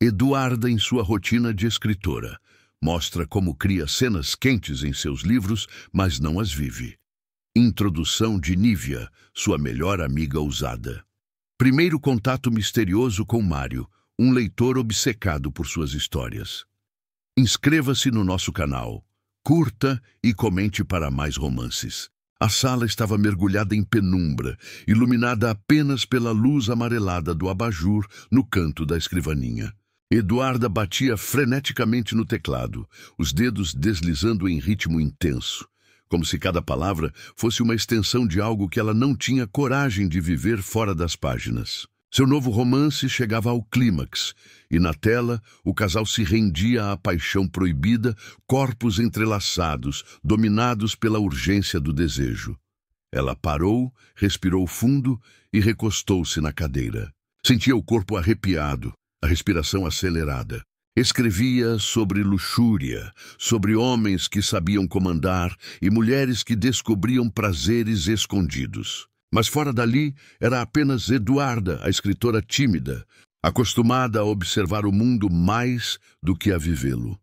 Eduarda, em sua rotina de escritora, mostra como cria cenas quentes em seus livros, mas não as vive. Introdução de Nívia, sua melhor amiga ousada. Primeiro contato misterioso com Mário, um leitor obcecado por suas histórias. Inscreva-se no nosso canal, curta e comente para mais romances. A sala estava mergulhada em penumbra, iluminada apenas pela luz amarelada do abajur no canto da escrivaninha. Eduarda batia freneticamente no teclado, os dedos deslizando em ritmo intenso, como se cada palavra fosse uma extensão de algo que ela não tinha coragem de viver fora das páginas. Seu novo romance chegava ao clímax, e na tela o casal se rendia à paixão proibida, corpos entrelaçados, dominados pela urgência do desejo. Ela parou, respirou fundo e recostou-se na cadeira. Sentia o corpo arrepiado, a respiração acelerada. Escrevia sobre luxúria, sobre homens que sabiam comandar e mulheres que descobriam prazeres escondidos. Mas fora dali era apenas Eduarda, a escritora tímida, acostumada a observar o mundo mais do que a vivê-lo.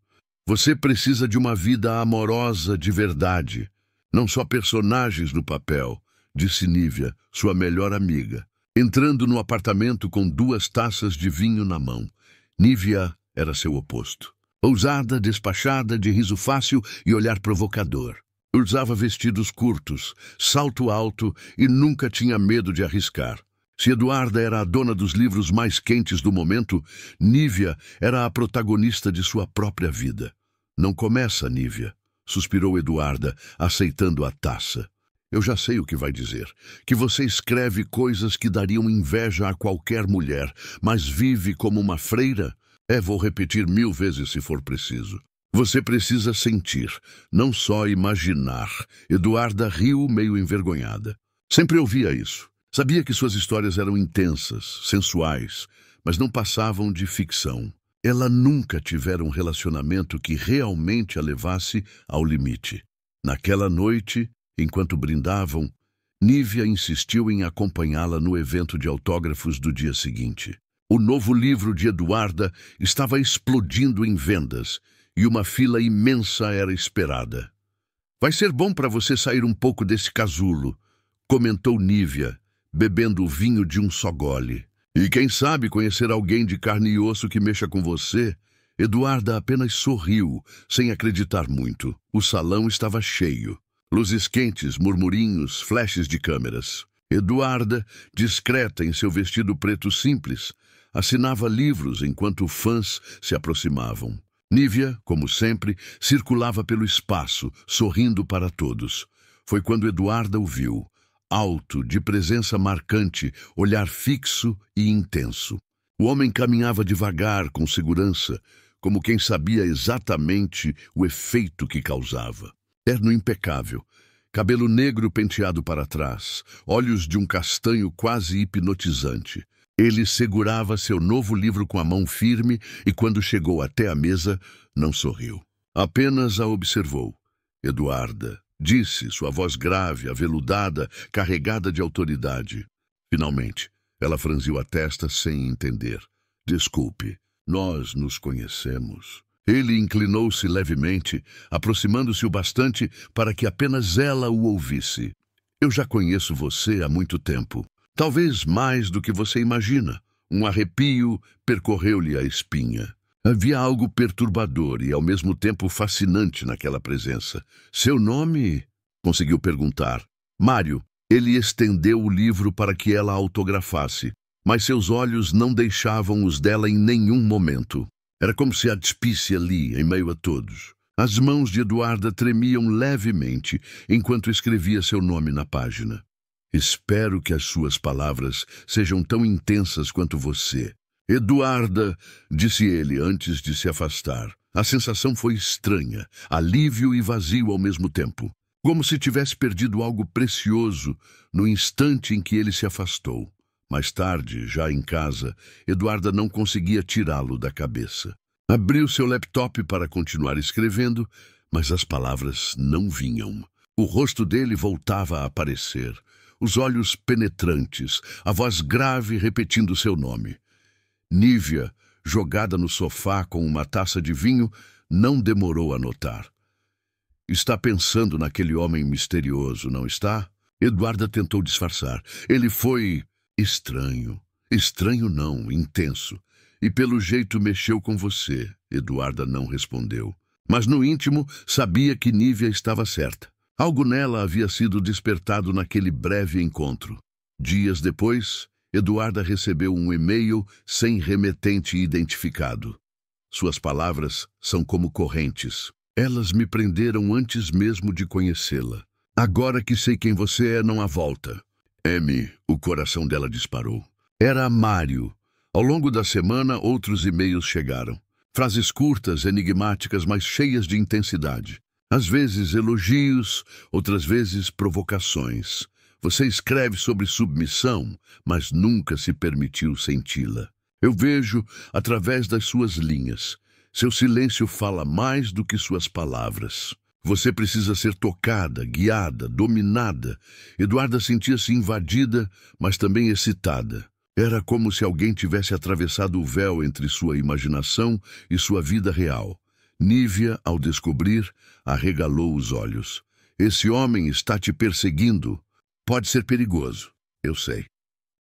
Você precisa de uma vida amorosa de verdade, não só personagens no papel, disse Nívia, sua melhor amiga, entrando no apartamento com 2 taças de vinho na mão. Nívia era seu oposto. Ousada, despachada, de riso fácil e olhar provocador. Usava vestidos curtos, salto alto e nunca tinha medo de arriscar. Se Eduarda era a dona dos livros mais quentes do momento, Nívia era a protagonista de sua própria vida. Não começa, Nívia, suspirou Eduarda, aceitando a taça. Eu já sei o que vai dizer, que você escreve coisas que dariam inveja a qualquer mulher, mas vive como uma freira? Vou repetir 1000 vezes se for preciso. Você precisa sentir, não só imaginar. Eduarda riu meio envergonhada. Sempre ouvia isso. Sabia que suas histórias eram intensas, sensuais, mas não passavam de ficção. Ela nunca tivera um relacionamento que realmente a levasse ao limite. Naquela noite, enquanto brindavam, Nívia insistiu em acompanhá-la no evento de autógrafos do dia seguinte. O novo livro de Eduarda estava explodindo em vendas, e uma fila imensa era esperada. Vai ser bom para você sair um pouco desse casulo, comentou Nívia, bebendo o vinho de um só gole. E quem sabe conhecer alguém de carne e osso que mexa com você? Eduarda apenas sorriu, sem acreditar muito. O salão estava cheio. Luzes quentes, murmurinhos, flashes de câmeras. Eduarda, discreta em seu vestido preto simples, assinava livros enquanto fãs se aproximavam. Nívia, como sempre, circulava pelo espaço, sorrindo para todos. Foi quando Eduarda o viu, alto, de presença marcante, olhar fixo e intenso. O homem caminhava devagar, com segurança, como quem sabia exatamente o efeito que causava. Terno impecável, cabelo negro penteado para trás, olhos de um castanho quase hipnotizante. Ele segurava seu novo livro com a mão firme e, quando chegou até a mesa, não sorriu. Apenas a observou. Eduarda, disse, sua voz grave, aveludada, carregada de autoridade. Finalmente, ela franziu a testa sem entender. Desculpe, nós nos conhecemos. Ele inclinou-se levemente, aproximando-se o bastante para que apenas ela o ouvisse. Eu já conheço você há muito tempo. Talvez mais do que você imagina. Um arrepio percorreu-lhe a espinha. Havia algo perturbador e, ao mesmo tempo, fascinante naquela presença. Seu nome? Conseguiu perguntar. Mário. Ele estendeu o livro para que ela autografasse, mas seus olhos não deixavam os dela em nenhum momento. Era como se a despisse ali, em meio a todos. As mãos de Eduarda tremiam levemente enquanto escrevia seu nome na página. Espero que as suas palavras sejam tão intensas quanto você. Eduarda, disse ele antes de se afastar. A sensação foi estranha, alívio e vazio ao mesmo tempo. Como se tivesse perdido algo precioso no instante em que ele se afastou. Mais tarde, já em casa, Eduarda não conseguia tirá-lo da cabeça. Abriu seu laptop para continuar escrevendo, mas as palavras não vinham. O rosto dele voltava a aparecer. Os olhos penetrantes, a voz grave repetindo seu nome. Nívia, jogada no sofá com uma taça de vinho, não demorou a notar. Está pensando naquele homem misterioso, não está? Eduarda tentou disfarçar. Ele foi estranho. Estranho não, intenso. E pelo jeito mexeu com você. Eduarda não respondeu. Mas no íntimo sabia que Nívia estava certa. Algo nela havia sido despertado naquele breve encontro. Dias depois, Eduarda recebeu um e-mail sem remetente identificado. Suas palavras são como correntes. Elas me prenderam antes mesmo de conhecê-la. Agora que sei quem você é, não há volta. M, o coração dela disparou. Era Mário. Ao longo da semana, outros e-mails chegaram. Frases curtas, enigmáticas, mas cheias de intensidade. Às vezes elogios, outras vezes provocações. Você escreve sobre submissão, mas nunca se permitiu senti-la. Eu vejo através das suas linhas. Seu silêncio fala mais do que suas palavras. Você precisa ser tocada, guiada, dominada. Eduarda sentia-se invadida, mas também excitada. Era como se alguém tivesse atravessado o véu entre sua imaginação e sua vida real. Nívia, ao descobrir, arregalou os olhos. Esse homem está te perseguindo. Pode ser perigoso, eu sei.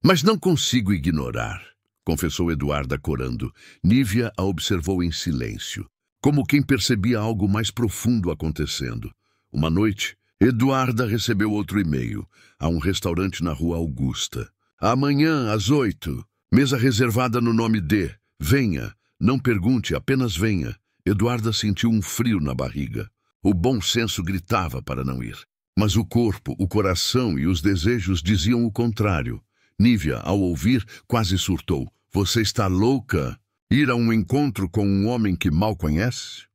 Mas não consigo ignorar, confessou Eduarda corando. Nívia a observou em silêncio, como quem percebia algo mais profundo acontecendo. Uma noite, Eduarda recebeu outro e-mail. A um restaurante na Rua Augusta. Amanhã, às 8. Mesa reservada no nome de. Venha. Não pergunte, apenas venha. Eduarda sentiu um frio na barriga. O bom senso gritava para não ir. Mas o corpo, o coração e os desejos diziam o contrário. Nívia, ao ouvir, quase surtou. Você está louca? Ir a um encontro com um homem que mal conhece?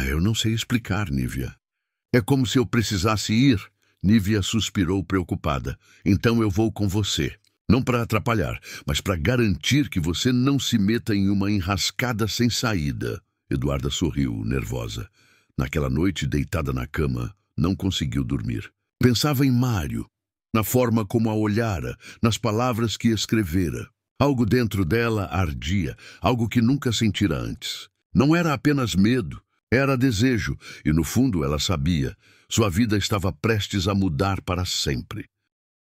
Eu não sei explicar, Nívia. É como se eu precisasse ir. Nívia suspirou preocupada. Então eu vou com você. Não para atrapalhar, mas para garantir que você não se meta em uma enrascada sem saída. Eduarda sorriu, nervosa. Naquela noite, deitada na cama, não conseguiu dormir. Pensava em Mário, na forma como a olhara, nas palavras que escrevera. Algo dentro dela ardia, algo que nunca sentira antes. Não era apenas medo, era desejo, e no fundo ela sabia. Sua vida estava prestes a mudar para sempre.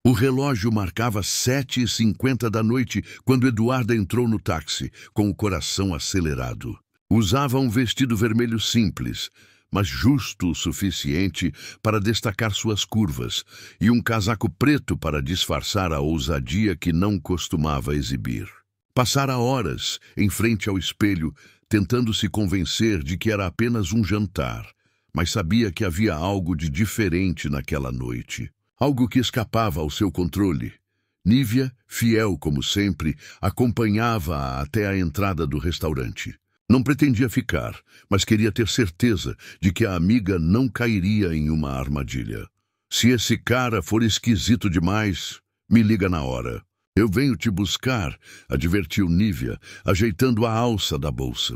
O relógio marcava 7h50 da noite quando Eduarda entrou no táxi, com o coração acelerado. Usava um vestido vermelho simples, mas justo o suficiente para destacar suas curvas, e um casaco preto para disfarçar a ousadia que não costumava exibir. Passara horas em frente ao espelho, tentando se convencer de que era apenas um jantar, mas sabia que havia algo de diferente naquela noite. Algo que escapava ao seu controle. Nívia, fiel como sempre, acompanhava-a até a entrada do restaurante. Não pretendia ficar, mas queria ter certeza de que a amiga não cairia em uma armadilha. Se esse cara for esquisito demais, me liga na hora. Eu venho te buscar, advertiu Nívia, ajeitando a alça da bolsa.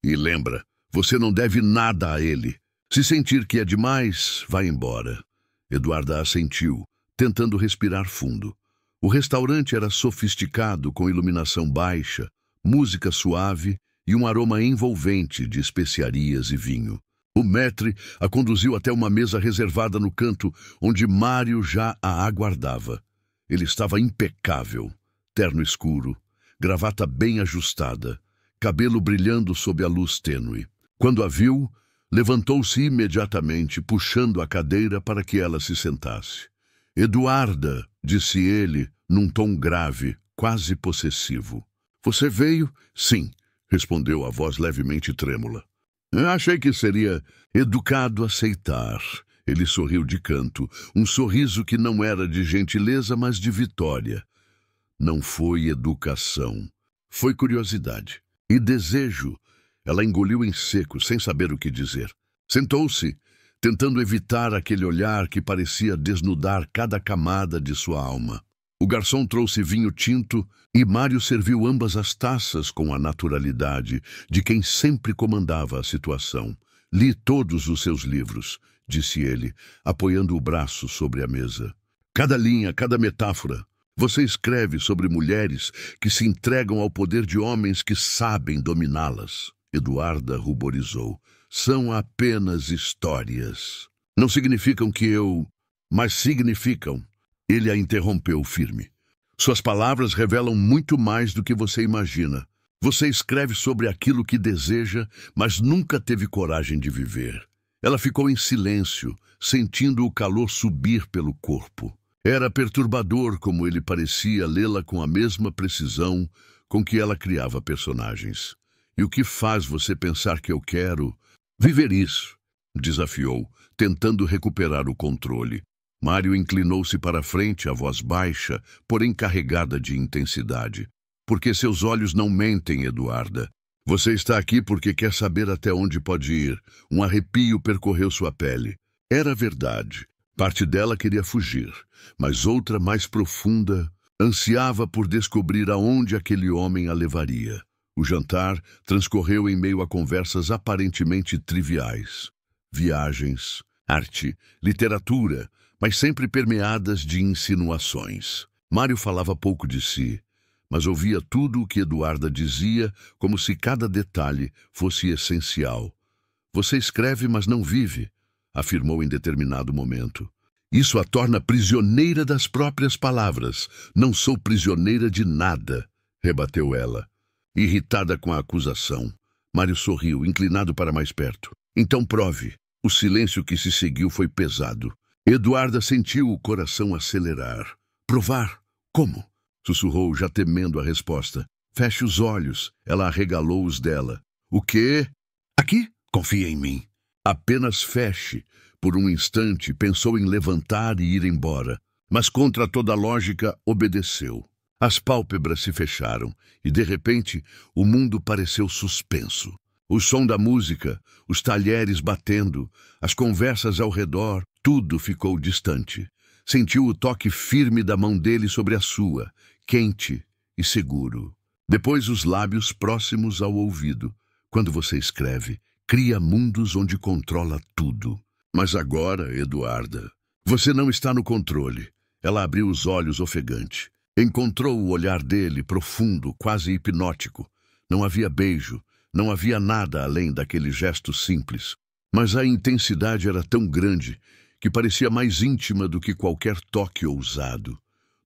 E lembra, você não deve nada a ele. Se sentir que é demais, vá embora. Eduarda assentiu, tentando respirar fundo. O restaurante era sofisticado, com iluminação baixa, música suave e um aroma envolvente de especiarias e vinho. O maître a conduziu até uma mesa reservada no canto, onde Mário já a aguardava. Ele estava impecável, terno escuro, gravata bem ajustada, cabelo brilhando sob a luz tênue. Quando a viu, levantou-se imediatamente, puxando a cadeira para que ela se sentasse. Eduarda, disse ele, num tom grave, quase possessivo. Você veio? Sim, respondeu a voz levemente trêmula. Achei que seria educado aceitar. Ele sorriu de canto, um sorriso que não era de gentileza, mas de vitória. Não foi educação, foi curiosidade e desejo. Ela engoliu em seco, sem saber o que dizer. Sentou-se, tentando evitar aquele olhar que parecia desnudar cada camada de sua alma. O garçom trouxe vinho tinto e Mário serviu ambas as taças com a naturalidade de quem sempre comandava a situação. Li todos os seus livros, disse ele, apoiando o braço sobre a mesa. Cada linha, cada metáfora. Você escreve sobre mulheres que se entregam ao poder de homens que sabem dominá-las. Eduarda ruborizou. São apenas histórias. Não significam que eu... Mas significam. Ele a interrompeu firme. Suas palavras revelam muito mais do que você imagina. Você escreve sobre aquilo que deseja, mas nunca teve coragem de viver. Ela ficou em silêncio, sentindo o calor subir pelo corpo. Era perturbador como ele parecia lê-la com a mesma precisão com que ela criava personagens. E o que faz você pensar que eu quero viver isso? Desafiou, tentando recuperar o controle. Mário inclinou-se para a frente, a voz baixa, porém carregada de intensidade. Porque seus olhos não mentem, Eduarda. Você está aqui porque quer saber até onde pode ir. Um arrepio percorreu sua pele. Era verdade. Parte dela queria fugir, mas outra, mais profunda, ansiava por descobrir aonde aquele homem a levaria. O jantar transcorreu em meio a conversas aparentemente triviais. Viagens, arte, literatura, mas sempre permeadas de insinuações. Mário falava pouco de si, mas ouvia tudo o que Eduarda dizia como se cada detalhe fosse essencial. Você escreve, mas não vive, afirmou em determinado momento. Isso a torna prisioneira das próprias palavras. Não sou prisioneira de nada, rebateu ela. Irritada com a acusação, Mário sorriu, inclinado para mais perto. Então prove. O silêncio que se seguiu foi pesado. Eduarda sentiu o coração acelerar. Provar? Como? Sussurrou, já temendo a resposta. Feche os olhos. Ela arregalou os dela. O quê? Aqui? Confia em mim. Apenas feche. Por um instante, pensou em levantar e ir embora, mas contra toda lógica, obedeceu. As pálpebras se fecharam e, de repente, o mundo pareceu suspenso. O som da música, os talheres batendo, as conversas ao redor, tudo ficou distante. Sentiu o toque firme da mão dele sobre a sua, quente e seguro. Depois os lábios próximos ao ouvido. Quando você escreve, cria mundos onde controla tudo. Mas agora, Eduarda, você não está no controle. Ela abriu os olhos ofegante. Encontrou o olhar dele profundo, quase hipnótico. Não havia beijo, não havia nada além daquele gesto simples. Mas a intensidade era tão grande que parecia mais íntima do que qualquer toque ousado.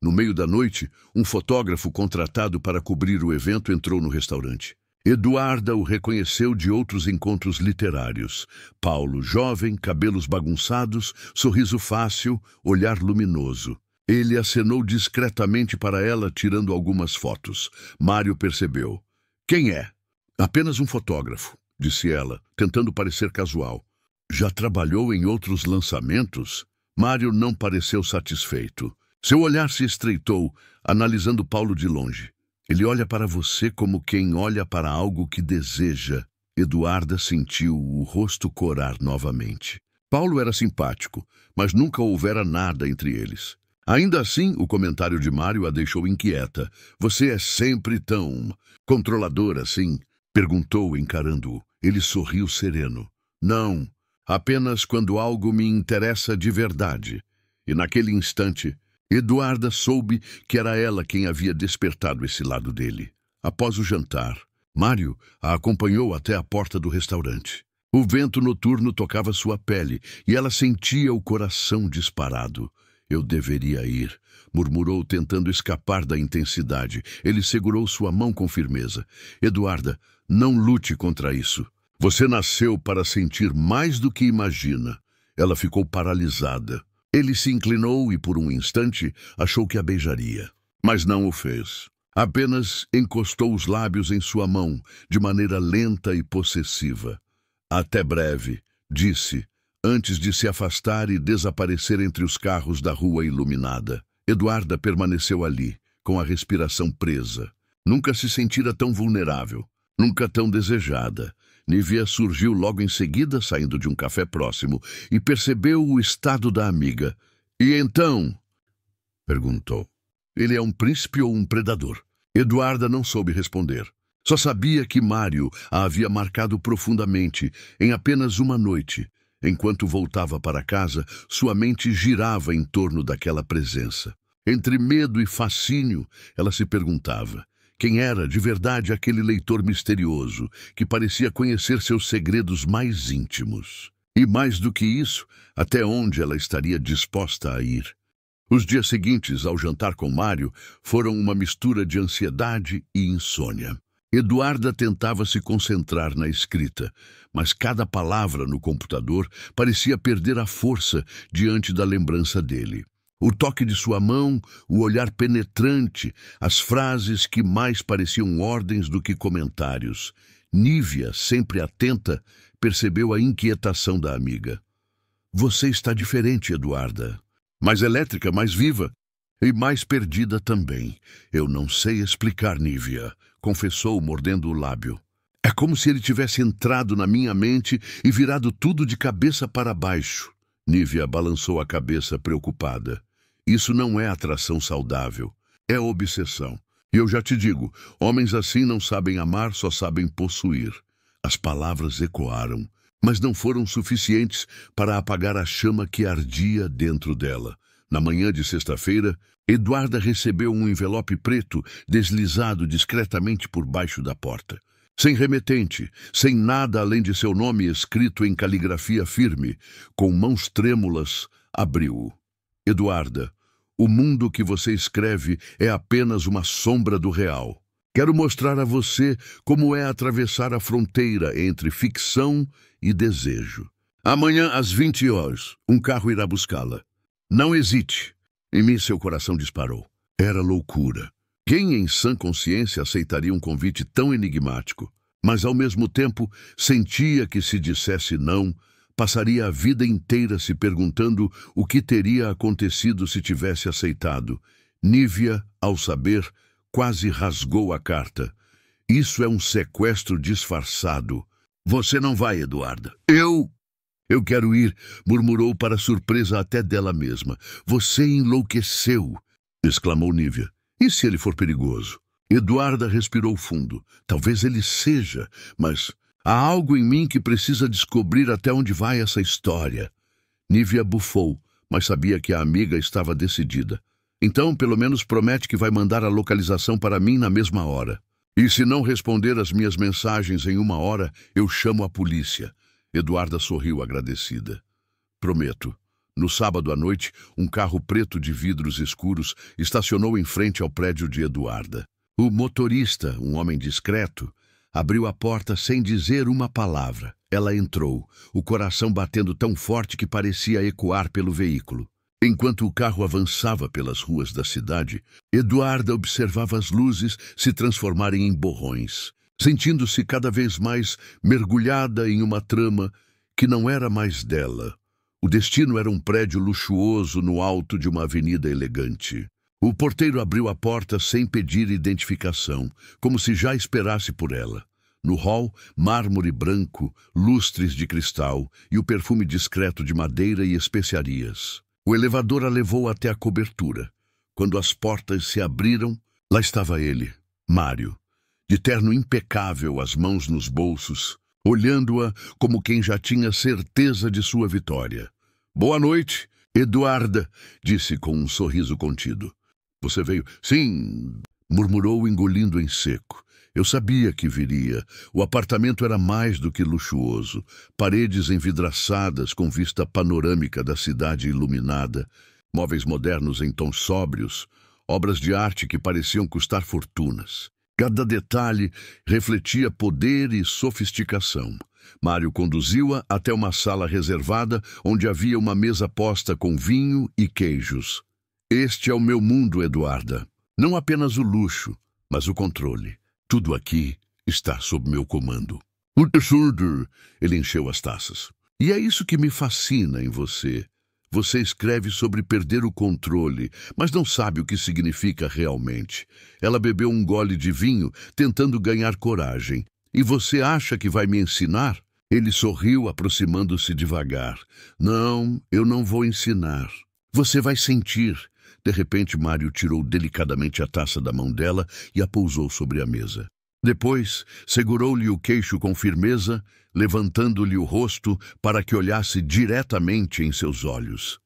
No meio da noite, um fotógrafo contratado para cobrir o evento entrou no restaurante. Eduarda o reconheceu de outros encontros literários. Paulo, jovem, cabelos bagunçados, sorriso fácil, olhar luminoso. Ele acenou discretamente para ela, tirando algumas fotos. Mário percebeu. Quem é? Apenas um fotógrafo, disse ela, tentando parecer casual. Já trabalhou em outros lançamentos? Mário não pareceu satisfeito. Seu olhar se estreitou, analisando Paulo de longe. Ele olha para você como quem olha para algo que deseja. Eduarda sentiu o rosto corar novamente. Paulo era simpático, mas nunca houvera nada entre eles. Ainda assim, o comentário de Mário a deixou inquieta. Você é sempre tão controlador assim? Perguntou, encarando-o. Ele sorriu sereno. Não, apenas quando algo me interessa de verdade. E naquele instante, Eduarda soube que era ela quem havia despertado esse lado dele. Após o jantar, Mário a acompanhou até a porta do restaurante. O vento noturno tocava sua pele e ela sentia o coração disparado. Eu deveria ir, murmurou, tentando escapar da intensidade. Ele segurou sua mão com firmeza. Eduarda, não lute contra isso. Você nasceu para sentir mais do que imagina. Ela ficou paralisada. Ele se inclinou e, por um instante, achou que a beijaria. Mas não o fez. Apenas encostou os lábios em sua mão, de maneira lenta e possessiva. Até breve, disse, antes de se afastar e desaparecer entre os carros da rua iluminada. Eduarda permaneceu ali, com a respiração presa. Nunca se sentira tão vulnerável, nunca tão desejada. Nívia surgiu logo em seguida, saindo de um café próximo, e percebeu o estado da amiga. E então? Perguntou. Ele é um príncipe ou um predador? Eduarda não soube responder. Só sabia que Mário a havia marcado profundamente, em apenas uma noite. Enquanto voltava para casa, sua mente girava em torno daquela presença. Entre medo e fascínio, ela se perguntava quem era de verdade aquele leitor misterioso que parecia conhecer seus segredos mais íntimos. E mais do que isso, até onde ela estaria disposta a ir. Os dias seguintes, ao jantar com Mário, foram uma mistura de ansiedade e insônia. Eduarda tentava se concentrar na escrita, mas cada palavra no computador parecia perder a força diante da lembrança dele. O toque de sua mão, o olhar penetrante, as frases que mais pareciam ordens do que comentários. Nívia, sempre atenta, percebeu a inquietação da amiga. Você está diferente, Eduarda. Mais elétrica, mais viva e mais perdida também. Eu não sei explicar, Nívia, confessou, mordendo o lábio. É como se ele tivesse entrado na minha mente e virado tudo de cabeça para baixo. Nívia balançou a cabeça preocupada. Isso não é atração saudável, é obsessão. E eu já te digo, homens assim não sabem amar, só sabem possuir. As palavras ecoaram, mas não foram suficientes para apagar a chama que ardia dentro dela. Na manhã de sexta-feira, Eduarda recebeu um envelope preto deslizado discretamente por baixo da porta. Sem remetente, sem nada além de seu nome escrito em caligrafia firme, com mãos trêmulas, abriu-o. Eduarda, o mundo que você escreve é apenas uma sombra do real. Quero mostrar a você como é atravessar a fronteira entre ficção e desejo. Amanhã, às 20 horas, um carro irá buscá-la. Não hesite. Em mim, seu coração disparou. Era loucura. Quem em sã consciência aceitaria um convite tão enigmático? Mas, ao mesmo tempo, sentia que se dissesse não, passaria a vida inteira se perguntando o que teria acontecido se tivesse aceitado. Nívia, ao saber, quase rasgou a carta. Isso é um sequestro disfarçado. Você não vai, Eduarda. Eu quero ir, murmurou para surpresa até dela mesma. Você enlouqueceu, exclamou Nívia. E se ele for perigoso? Eduarda respirou fundo. Talvez ele seja, mas há algo em mim que precisa descobrir até onde vai essa história. Nívia bufou, mas sabia que a amiga estava decidida. Então, pelo menos promete que vai mandar a localização para mim na mesma hora. E se não responder às minhas mensagens em 1 hora, eu chamo a polícia. Eduarda sorriu agradecida. Prometo. No sábado à noite, um carro preto de vidros escuros estacionou em frente ao prédio de Eduarda. O motorista, um homem discreto, abriu a porta sem dizer uma palavra. Ela entrou, o coração batendo tão forte que parecia ecoar pelo veículo. Enquanto o carro avançava pelas ruas da cidade, Eduarda observava as luzes se transformarem em borrões, sentindo-se cada vez mais mergulhada em uma trama que não era mais dela. O destino era um prédio luxuoso no alto de uma avenida elegante. O porteiro abriu a porta sem pedir identificação, como se já esperasse por ela. No hall, mármore branco, lustres de cristal e o perfume discreto de madeira e especiarias. O elevador a levou até a cobertura. Quando as portas se abriram, lá estava ele, Mário, de terno impecável, as mãos nos bolsos, olhando-a como quem já tinha certeza de sua vitória. Boa noite, Eduarda, disse com um sorriso contido. Você veio? Sim, murmurou, engolindo em seco. Eu sabia que viria. O apartamento era mais do que luxuoso. Paredes envidraçadas com vista panorâmica da cidade iluminada, móveis modernos em tons sóbrios, obras de arte que pareciam custar fortunas. Cada detalhe refletia poder e sofisticação. Mário conduziu-a até uma sala reservada onde havia uma mesa posta com vinho e queijos. Este é o meu mundo, Eduarda. Não apenas o luxo, mas o controle. Tudo aqui está sob meu comando. Ele encheu as taças. E é isso que me fascina em você. Você escreve sobre perder o controle, mas não sabe o que significa realmente. Ela bebeu um gole de vinho, tentando ganhar coragem. E você acha que vai me ensinar? Ele sorriu, aproximando-se devagar. Não, eu não vou ensinar. Você vai sentir. De repente, Mário tirou delicadamente a taça da mão dela e a pousou sobre a mesa. Depois, segurou-lhe o queixo com firmeza, levantando-lhe o rosto para que olhasse diretamente em seus olhos.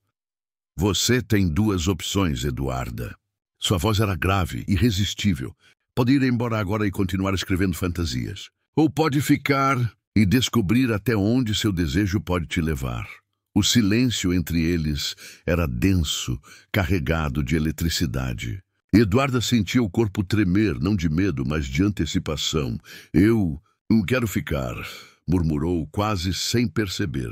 Você tem duas opções, Eduarda. Sua voz era grave, irresistível. Pode ir embora agora e continuar escrevendo fantasias. Ou pode ficar e descobrir até onde seu desejo pode te levar. O silêncio entre eles era denso, carregado de eletricidade. Eduarda sentia o corpo tremer, não de medo, mas de antecipação. Eu quero ficar, murmurou quase sem perceber.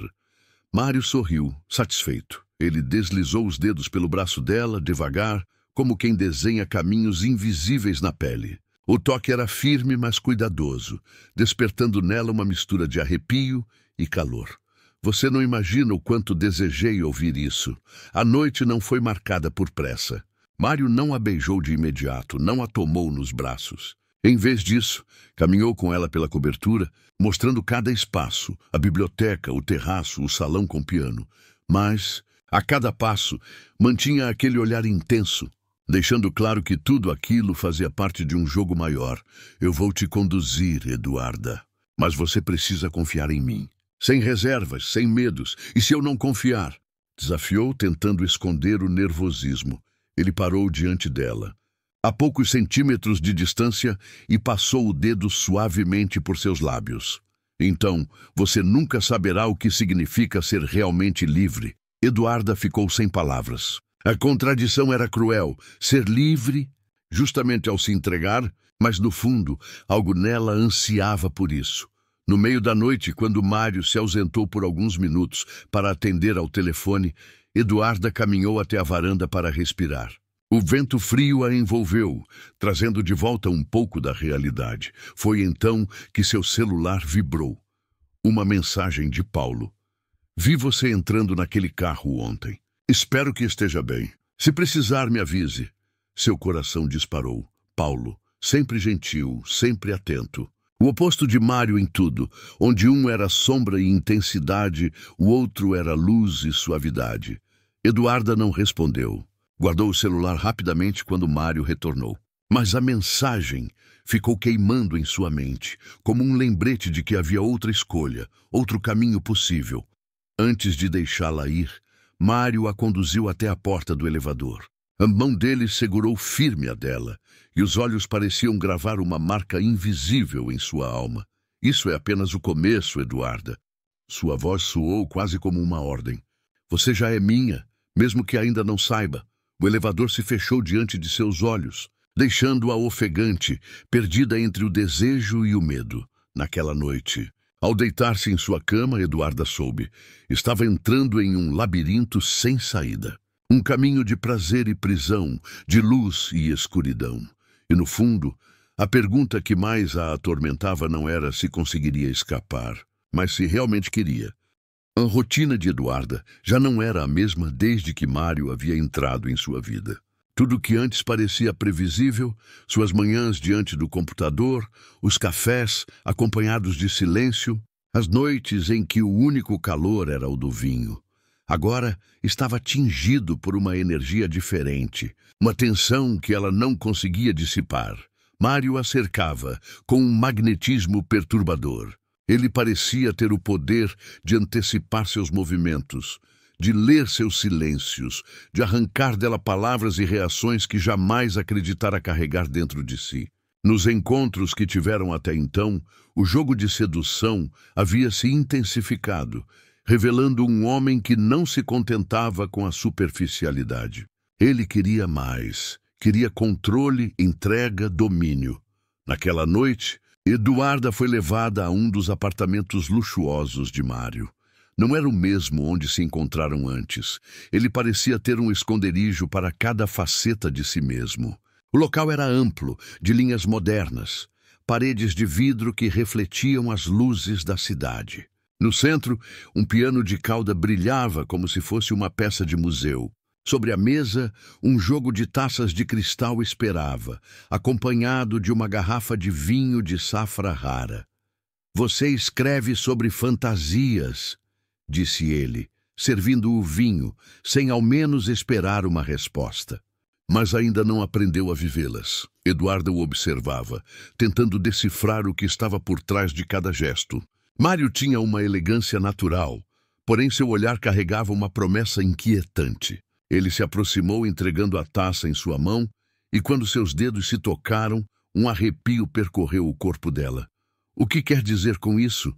Mário sorriu, satisfeito. Ele deslizou os dedos pelo braço dela, devagar, como quem desenha caminhos invisíveis na pele. O toque era firme, mas cuidadoso, despertando nela uma mistura de arrepio e calor. Você não imagina o quanto desejei ouvir isso. A noite não foi marcada por pressa. Mário não a beijou de imediato, não a tomou nos braços. Em vez disso, caminhou com ela pela cobertura, mostrando cada espaço, a biblioteca, o terraço, o salão com piano. Mas, a cada passo, mantinha aquele olhar intenso, deixando claro que tudo aquilo fazia parte de um jogo maior. Eu vou te conduzir, Eduarda, mas você precisa confiar em mim. Sem reservas, sem medos. E se eu não confiar? Desafiou, tentando esconder o nervosismo. Ele parou diante dela, a poucos centímetros de distância, e passou o dedo suavemente por seus lábios. Então, você nunca saberá o que significa ser realmente livre. Eduarda ficou sem palavras. A contradição era cruel. Ser livre, justamente ao se entregar, mas no fundo, algo nela ansiava por isso. No meio da noite, quando Mário se ausentou por alguns minutos para atender ao telefone, Eduarda caminhou até a varanda para respirar. O vento frio a envolveu, trazendo de volta um pouco da realidade. Foi então que seu celular vibrou. Uma mensagem de Paulo. Vi você entrando naquele carro ontem. Espero que esteja bem. Se precisar, me avise. Seu coração disparou. Paulo, sempre gentil, sempre atento. O oposto de Mário em tudo, onde um era sombra e intensidade, o outro era luz e suavidade. Eduarda não respondeu. Guardou o celular rapidamente quando Mário retornou. Mas a mensagem ficou queimando em sua mente, como um lembrete de que havia outra escolha, outro caminho possível. Antes de deixá-la ir, Mário a conduziu até a porta do elevador. A mão dele segurou firme a dela, e os olhos pareciam gravar uma marca invisível em sua alma. Isso é apenas o começo, Eduarda. Sua voz soou quase como uma ordem. Você já é minha, mesmo que ainda não saiba. O elevador se fechou diante de seus olhos, deixando-a ofegante, perdida entre o desejo e o medo. Naquela noite, ao deitar-se em sua cama, Eduarda soube. Estava entrando em um labirinto sem saída. Um caminho de prazer e prisão, de luz e escuridão. E no fundo, a pergunta que mais a atormentava não era se conseguiria escapar, mas se realmente queria. A rotina de Eduarda já não era a mesma desde que Mário havia entrado em sua vida. Tudo que antes parecia previsível, suas manhãs diante do computador, os cafés acompanhados de silêncio, as noites em que o único calor era o do vinho. Agora estava tingido por uma energia diferente, uma tensão que ela não conseguia dissipar. Mário a cercava com um magnetismo perturbador. Ele parecia ter o poder de antecipar seus movimentos, de ler seus silêncios, de arrancar dela palavras e reações que jamais acreditara carregar dentro de si. Nos encontros que tiveram até então, o jogo de sedução havia se intensificado, revelando um homem que não se contentava com a superficialidade. Ele queria mais, queria controle, entrega, domínio. Naquela noite, Eduarda foi levada a um dos apartamentos luxuosos de Mário. Não era o mesmo onde se encontraram antes. Ele parecia ter um esconderijo para cada faceta de si mesmo. O local era amplo, de linhas modernas, paredes de vidro que refletiam as luzes da cidade. No centro, um piano de cauda brilhava como se fosse uma peça de museu. Sobre a mesa, um jogo de taças de cristal esperava, acompanhado de uma garrafa de vinho de safra rara. Você escreve sobre fantasias, disse ele, servindo o vinho, sem ao menos esperar uma resposta. Mas ainda não aprendeu a vivê-las. Eduarda o observava, tentando decifrar o que estava por trás de cada gesto. Mário tinha uma elegância natural, porém seu olhar carregava uma promessa inquietante. Ele se aproximou entregando a taça em sua mão, e quando seus dedos se tocaram, um arrepio percorreu o corpo dela. "O que quer dizer com isso?"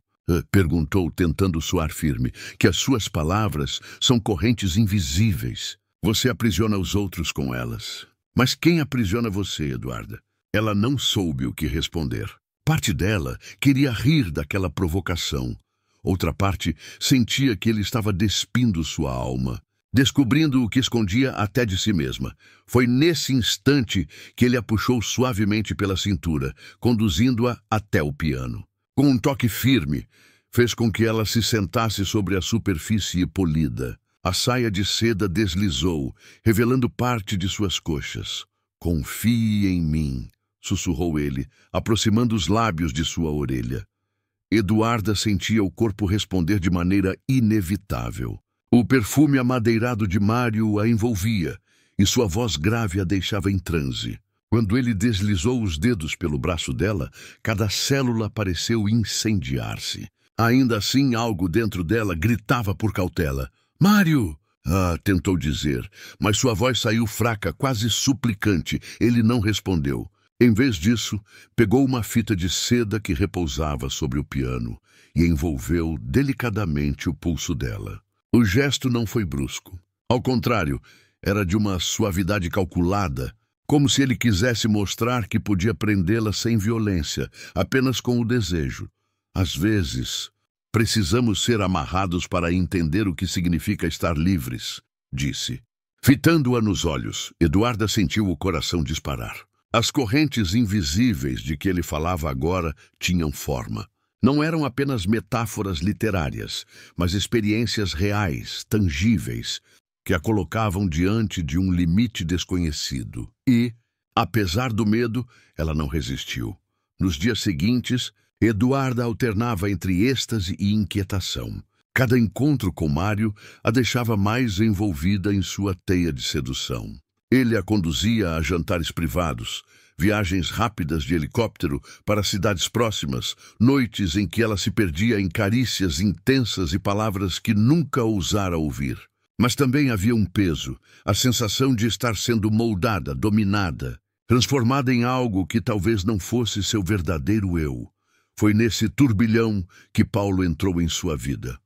perguntou, tentando soar firme. "Que as suas palavras são correntes invisíveis. Você aprisiona os outros com elas. Mas quem aprisiona você, Eduarda?" Ela não soube o que responder. Parte dela queria rir daquela provocação. Outra parte sentia que ele estava despindo sua alma, descobrindo o que escondia até de si mesma. Foi nesse instante que ele a puxou suavemente pela cintura, conduzindo-a até o piano. Com um toque firme, fez com que ela se sentasse sobre a superfície polida. A saia de seda deslizou, revelando parte de suas coxas. "Confie em mim", sussurrou ele, aproximando os lábios de sua orelha. Eduarda sentia o corpo responder de maneira inevitável. O perfume amadeirado de Mário a envolvia, e sua voz grave a deixava em transe. Quando ele deslizou os dedos pelo braço dela, cada célula pareceu incendiar-se. Ainda assim, algo dentro dela gritava por cautela. "Mário!" tentou dizer, mas sua voz saiu fraca, quase suplicante. Ele não respondeu. Em vez disso, pegou uma fita de seda que repousava sobre o piano e envolveu delicadamente o pulso dela. O gesto não foi brusco. Ao contrário, era de uma suavidade calculada, como se ele quisesse mostrar que podia prendê-la sem violência, apenas com o desejo. Às vezes, precisamos ser amarrados para entender o que significa estar livres, disse. Fitando-a nos olhos, Eduarda sentiu o coração disparar. As correntes invisíveis de que ele falava agora tinham forma. Não eram apenas metáforas literárias, mas experiências reais, tangíveis, que a colocavam diante de um limite desconhecido. E, apesar do medo, ela não resistiu. Nos dias seguintes, Eduarda alternava entre êxtase e inquietação. Cada encontro com Mário a deixava mais envolvida em sua teia de sedução. Ele a conduzia a jantares privados, viagens rápidas de helicóptero para cidades próximas, noites em que ela se perdia em carícias intensas e palavras que nunca ousara ouvir. Mas também havia um peso, a sensação de estar sendo moldada, dominada, transformada em algo que talvez não fosse seu verdadeiro eu. Foi nesse turbilhão que Paulo entrou em sua vida.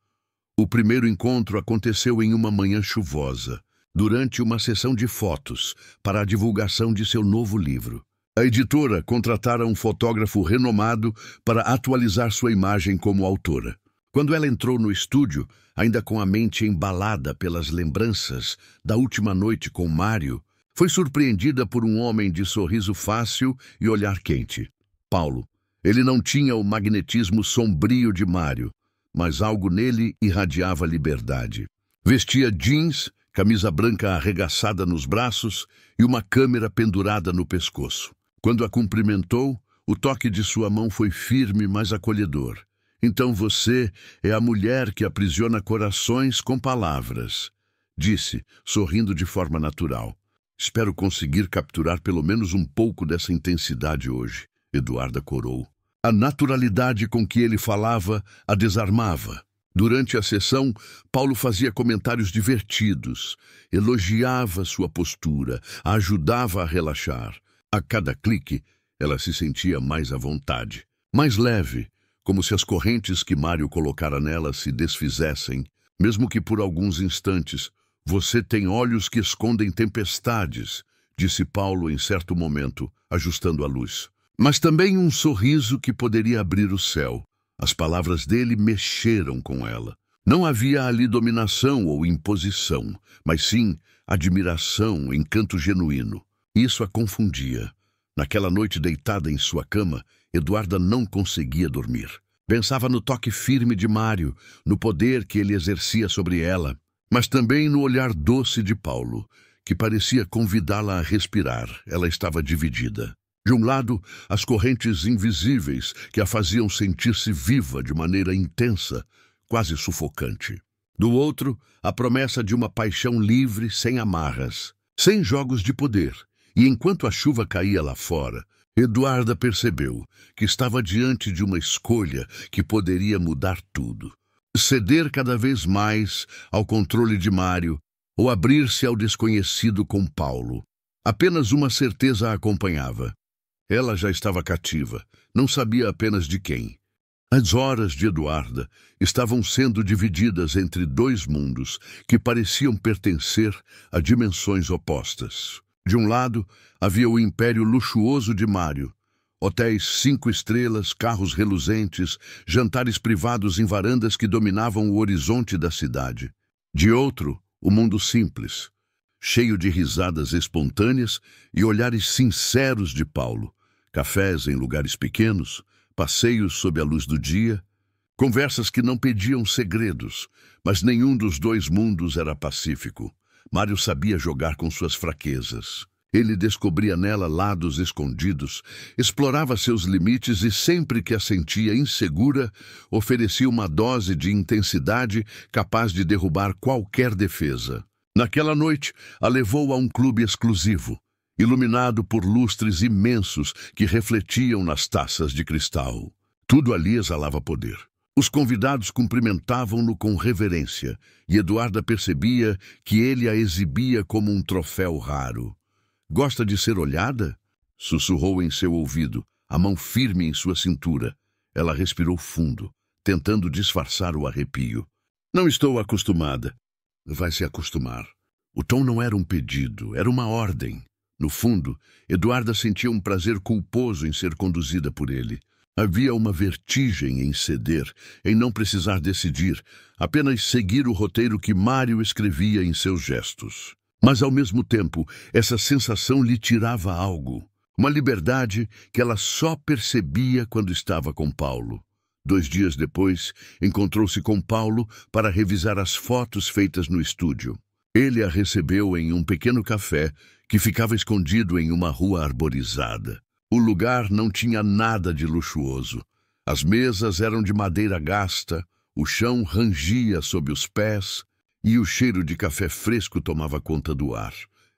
O primeiro encontro aconteceu em uma manhã chuvosa, durante uma sessão de fotos para a divulgação de seu novo livro. A editora contratara um fotógrafo renomado para atualizar sua imagem como autora. Quando ela entrou no estúdio, ainda com a mente embalada pelas lembranças da última noite com Mário, foi surpreendida por um homem de sorriso fácil e olhar quente. Paulo. Ele não tinha o magnetismo sombrio de Mário, mas algo nele irradiava liberdade. Vestia jeans, camisa branca arregaçada nos braços e uma câmera pendurada no pescoço. Quando a cumprimentou, o toque de sua mão foi firme, mas acolhedor. "Então você é a mulher que aprisiona corações com palavras", disse, sorrindo de forma natural. "Espero conseguir capturar pelo menos um pouco dessa intensidade hoje", Eduarda corou. A naturalidade com que ele falava a desarmava. Durante a sessão, Paulo fazia comentários divertidos, elogiava sua postura, a ajudava a relaxar. A cada clique, ela se sentia mais à vontade, mais leve, como se as correntes que Mário colocara nela se desfizessem, mesmo que por alguns instantes. "Você tem olhos que escondem tempestades", disse Paulo em certo momento, ajustando a luz. Mas também um sorriso que poderia abrir o céu. As palavras dele mexeram com ela. Não havia ali dominação ou imposição, mas sim admiração, encanto genuíno. Isso a confundia. Naquela noite deitada em sua cama, Eduarda não conseguia dormir. Pensava no toque firme de Mário, no poder que ele exercia sobre ela, mas também no olhar doce de Paulo, que parecia convidá-la a respirar. Ela estava dividida. De um lado, as correntes invisíveis que a faziam sentir-se viva de maneira intensa, quase sufocante. Do outro, a promessa de uma paixão livre, sem amarras, sem jogos de poder. E enquanto a chuva caía lá fora, Eduarda percebeu que estava diante de uma escolha que poderia mudar tudo. Ceder cada vez mais ao controle de Mário, ou abrir-se ao desconhecido com Paulo. Apenas uma certeza a acompanhava. Ela já estava cativa, não sabia apenas de quem. As horas de Eduarda estavam sendo divididas entre dois mundos que pareciam pertencer a dimensões opostas. De um lado, havia o império luxuoso de Mário. Hotéis 5 estrelas, carros reluzentes, jantares privados em varandas que dominavam o horizonte da cidade. De outro, o mundo simples, cheio de risadas espontâneas e olhares sinceros de Paulo. Cafés em lugares pequenos, passeios sob a luz do dia, conversas que não pediam segredos, mas nenhum dos dois mundos era pacífico. Mário sabia jogar com suas fraquezas. Ele descobria nela lados escondidos, explorava seus limites e, sempre que a sentia insegura, oferecia uma dose de intensidade capaz de derrubar qualquer defesa. Naquela noite, a levou a um clube exclusivo, iluminado por lustres imensos que refletiam nas taças de cristal. Tudo ali exalava poder. Os convidados cumprimentavam-no com reverência, e Eduarda percebia que ele a exibia como um troféu raro. "Gosta de ser olhada?" sussurrou em seu ouvido, a mão firme em sua cintura. Ela respirou fundo, tentando disfarçar o arrepio. "Não estou acostumada." "Vai se acostumar." O tom não era um pedido, era uma ordem. No fundo, Eduarda sentia um prazer culposo em ser conduzida por ele. Havia uma vertigem em ceder, em não precisar decidir, apenas seguir o roteiro que Mário escrevia em seus gestos. Mas, ao mesmo tempo, essa sensação lhe tirava algo, uma liberdade que ela só percebia quando estava com Paulo. 2 dias depois, encontrou-se com Paulo para revisar as fotos feitas no estúdio. Ele a recebeu em um pequeno café que ficava escondido em uma rua arborizada. O lugar não tinha nada de luxuoso. As mesas eram de madeira gasta, o chão rangia sob os pés e o cheiro de café fresco tomava conta do ar.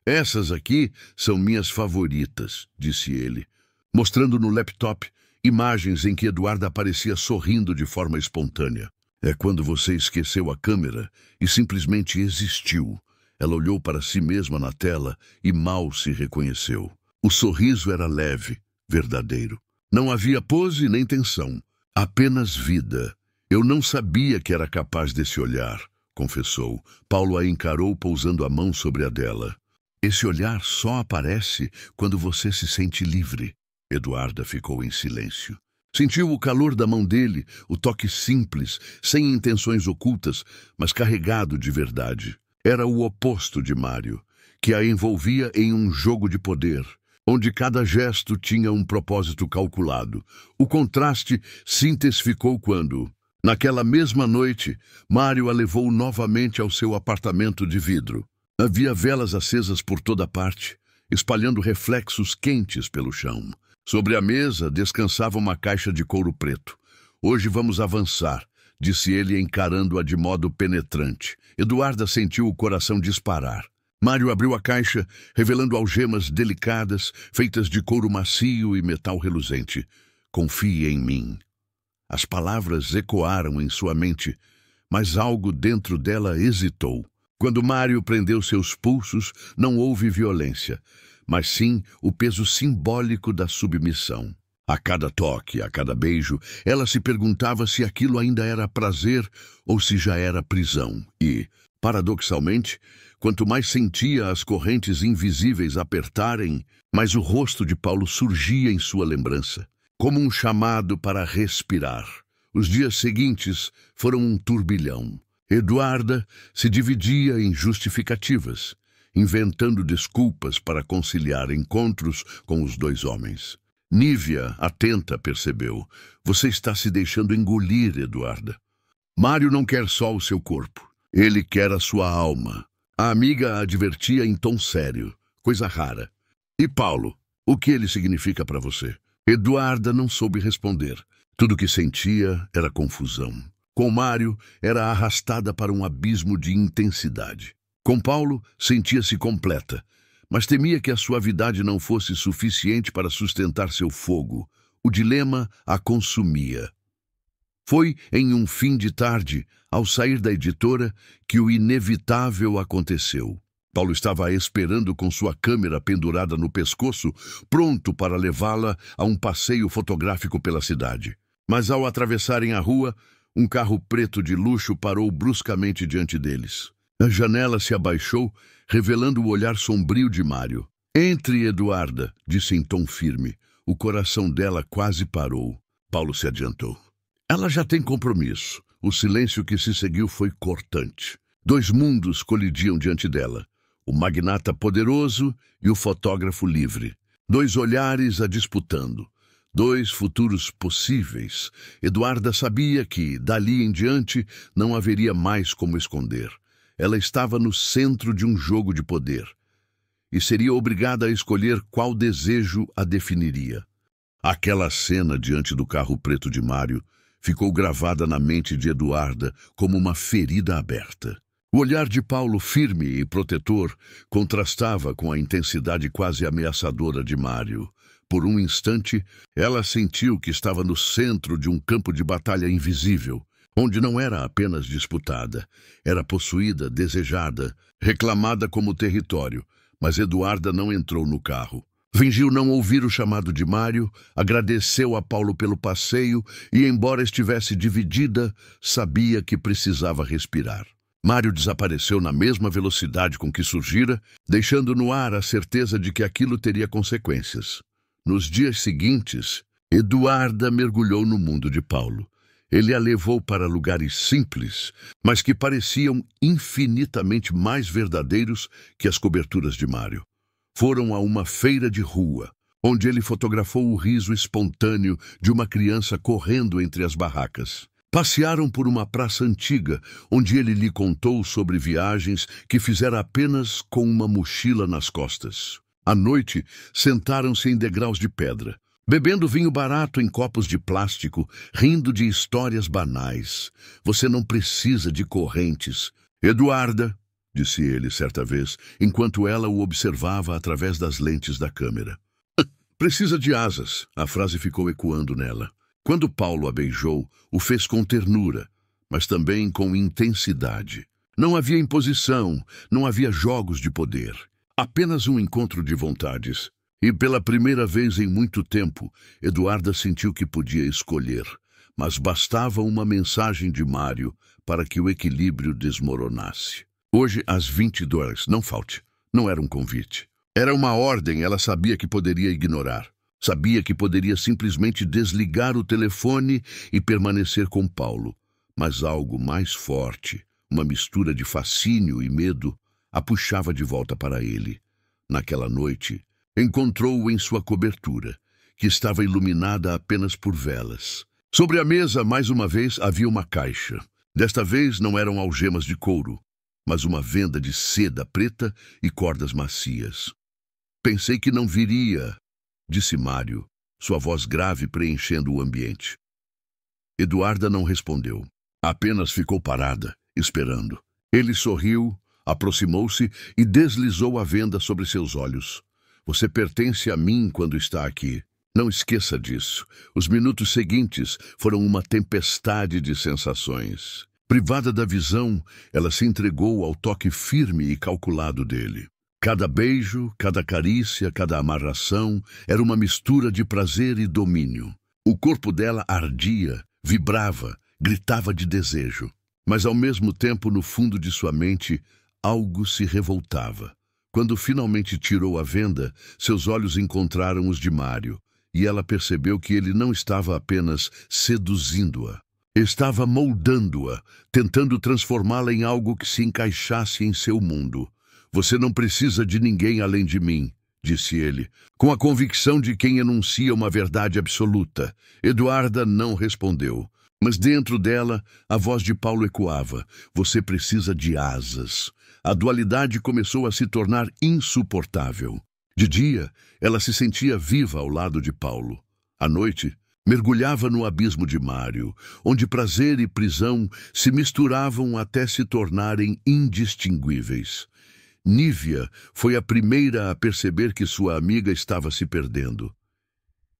"Essas aqui são minhas favoritas", disse ele, mostrando no laptop imagens em que Eduarda aparecia sorrindo de forma espontânea. "É quando você esqueceu a câmera e simplesmente existiu." Ela olhou para si mesma na tela e mal se reconheceu. O sorriso era leve, verdadeiro. Não havia pose nem tensão, apenas vida. "Eu não sabia que era capaz desse olhar", confessou. Paulo a encarou pousando a mão sobre a dela. "Esse olhar só aparece quando você se sente livre." Eduarda ficou em silêncio. Sentiu o calor da mão dele, o toque simples, sem intenções ocultas, mas carregado de verdade. Era o oposto de Mário, que a envolvia em um jogo de poder, onde cada gesto tinha um propósito calculado. O contraste se intensificou quando, naquela mesma noite, Mário a levou novamente ao seu apartamento de vidro. Havia velas acesas por toda parte, espalhando reflexos quentes pelo chão. Sobre a mesa descansava uma caixa de couro preto. "Hoje vamos avançar", disse ele encarando-a de modo penetrante. Eduarda sentiu o coração disparar. Mário abriu a caixa, revelando algemas delicadas, feitas de couro macio e metal reluzente. "Confie em mim." As palavras ecoaram em sua mente, mas algo dentro dela hesitou. Quando Mário prendeu seus pulsos, não houve violência, mas sim o peso simbólico da submissão. A cada toque, a cada beijo, ela se perguntava se aquilo ainda era prazer ou se já era prisão. E, paradoxalmente, quanto mais sentia as correntes invisíveis apertarem, mais o rosto de Paulo surgia em sua lembrança, como um chamado para respirar. Os dias seguintes foram um turbilhão. Eduarda se dividia em justificativas, inventando desculpas para conciliar encontros com os dois homens. Nívia, atenta, percebeu. "Você está se deixando engolir, Eduarda. Mário não quer só o seu corpo. Ele quer a sua alma." A amiga a advertia em tom sério, coisa rara. "E Paulo, o que ele significa para você?" Eduarda não soube responder. Tudo o que sentia era confusão. Com Mário, era arrastada para um abismo de intensidade. Com Paulo, sentia-se completa, mas temia que a suavidade não fosse suficiente para sustentar seu fogo. O dilema a consumia. Foi em um fim de tarde, ao sair da editora, que o inevitável aconteceu. Paulo estava esperando com sua câmera pendurada no pescoço, pronto para levá-la a um passeio fotográfico pela cidade. Mas ao atravessarem a rua, um carro preto de luxo parou bruscamente diante deles. A janela se abaixou, revelando o olhar sombrio de Mário. "Entre, Eduarda", disse em tom firme. O coração dela quase parou. Paulo se adiantou. Ela já tem compromisso. O silêncio que se seguiu foi cortante. Dois mundos colidiam diante dela. O magnata poderoso e o fotógrafo livre. Dois olhares a disputando. Dois futuros possíveis. Eduarda sabia que, dali em diante, não haveria mais como esconder. Ela estava no centro de um jogo de poder. E seria obrigada a escolher qual desejo a definiria. Aquela cena diante do carro preto de Mário ficou gravada na mente de Eduarda como uma ferida aberta. O olhar de Paulo, firme e protetor, contrastava com a intensidade quase ameaçadora de Mário. Por um instante, ela sentiu que estava no centro de um campo de batalha invisível, onde não era apenas disputada, era possuída, desejada, reclamada como território. Mas Eduarda não entrou no carro. Fingiu não ouvir o chamado de Mário, agradeceu a Paulo pelo passeio e, embora estivesse dividida, sabia que precisava respirar. Mário desapareceu na mesma velocidade com que surgira, deixando no ar a certeza de que aquilo teria consequências. Nos dias seguintes, Eduarda mergulhou no mundo de Paulo. Ele a levou para lugares simples, mas que pareciam infinitamente mais verdadeiros que as coberturas de Mário. Foram a uma feira de rua, onde ele fotografou o riso espontâneo de uma criança correndo entre as barracas. Passearam por uma praça antiga, onde ele lhe contou sobre viagens que fizera apenas com uma mochila nas costas. À noite, sentaram-se em degraus de pedra, bebendo vinho barato em copos de plástico, rindo de histórias banais. "Você não precisa de correntes, Eduarda", disse ele certa vez, enquanto ela o observava através das lentes da câmera. "Precisa de asas", a frase ficou ecoando nela. Quando Paulo a beijou, o fez com ternura, mas também com intensidade. Não havia imposição, não havia jogos de poder. Apenas um encontro de vontades. E pela primeira vez em muito tempo, Eduarda sentiu que podia escolher. Mas bastava uma mensagem de Mário para que o equilíbrio desmoronasse. "Hoje, às 22 horas, não falte." Não era um convite. Era uma ordem, ela sabia que poderia ignorar. Sabia que poderia simplesmente desligar o telefone e permanecer com Paulo. Mas algo mais forte, uma mistura de fascínio e medo, a puxava de volta para ele. Naquela noite, encontrou-o em sua cobertura, que estava iluminada apenas por velas. Sobre a mesa, mais uma vez, havia uma caixa. Desta vez não eram algemas de couro, mas uma venda de seda preta e cordas macias. "Pensei que não viria", disse Mário, sua voz grave preenchendo o ambiente. Eduarda não respondeu. Apenas ficou parada, esperando. Ele sorriu, aproximou-se e deslizou a venda sobre seus olhos. "Você pertence a mim quando está aqui. Não esqueça disso." Os minutos seguintes foram uma tempestade de sensações. Privada da visão, ela se entregou ao toque firme e calculado dele. Cada beijo, cada carícia, cada amarração era uma mistura de prazer e domínio. O corpo dela ardia, vibrava, gritava de desejo. Mas ao mesmo tempo, no fundo de sua mente, algo se revoltava. Quando finalmente tirou a venda, seus olhos encontraram os de Mário, e ela percebeu que ele não estava apenas seduzindo-a. Estava moldando-a, tentando transformá-la em algo que se encaixasse em seu mundo. "Você não precisa de ninguém além de mim", disse ele, com a convicção de quem enuncia uma verdade absoluta. Eduarda não respondeu, mas dentro dela a voz de Paulo ecoava: "Você precisa de asas." A dualidade começou a se tornar insuportável. De dia, ela se sentia viva ao lado de Paulo. À noite, mergulhava no abismo de Mário, onde prazer e prisão se misturavam até se tornarem indistinguíveis. Nívia foi a primeira a perceber que sua amiga estava se perdendo.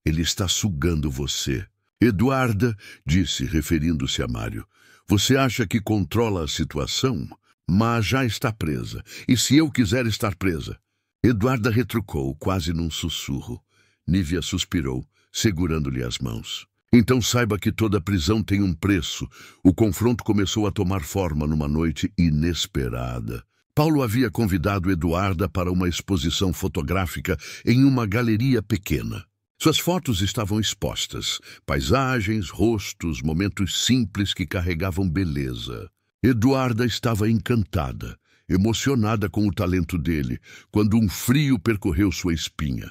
"Ele está sugando você", Eduarda, disse, referindo-se a Mário, você acha que controla a situação? Mas já está presa. E se eu quiser estar presa? Eduarda retrucou, quase num sussurro. Nívia suspirou, segurando-lhe as mãos. Então saiba que toda prisão tem um preço. O confronto começou a tomar forma numa noite inesperada. Paulo havia convidado Eduarda para uma exposição fotográfica em uma galeria pequena. Suas fotos estavam expostas, paisagens, rostos, momentos simples que carregavam beleza. Eduarda estava encantada, emocionada com o talento dele, quando um frio percorreu sua espinha.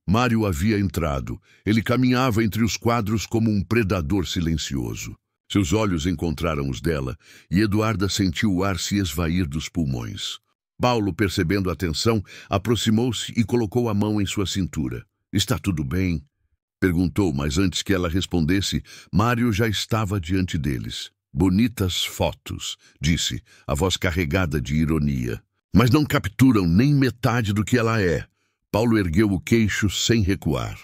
Mário havia entrado. Ele caminhava entre os quadros como um predador silencioso. Seus olhos encontraram os dela, e Eduarda sentiu o ar se esvair dos pulmões. Paulo, percebendo a tensão, aproximou-se e colocou a mão em sua cintura. "Está tudo bem?" perguntou, mas antes que ela respondesse, Mário já estava diante deles. "Bonitas fotos", disse, a voz carregada de ironia. "Mas não capturam nem metade do que ela é." Paulo ergueu o queixo sem recuar.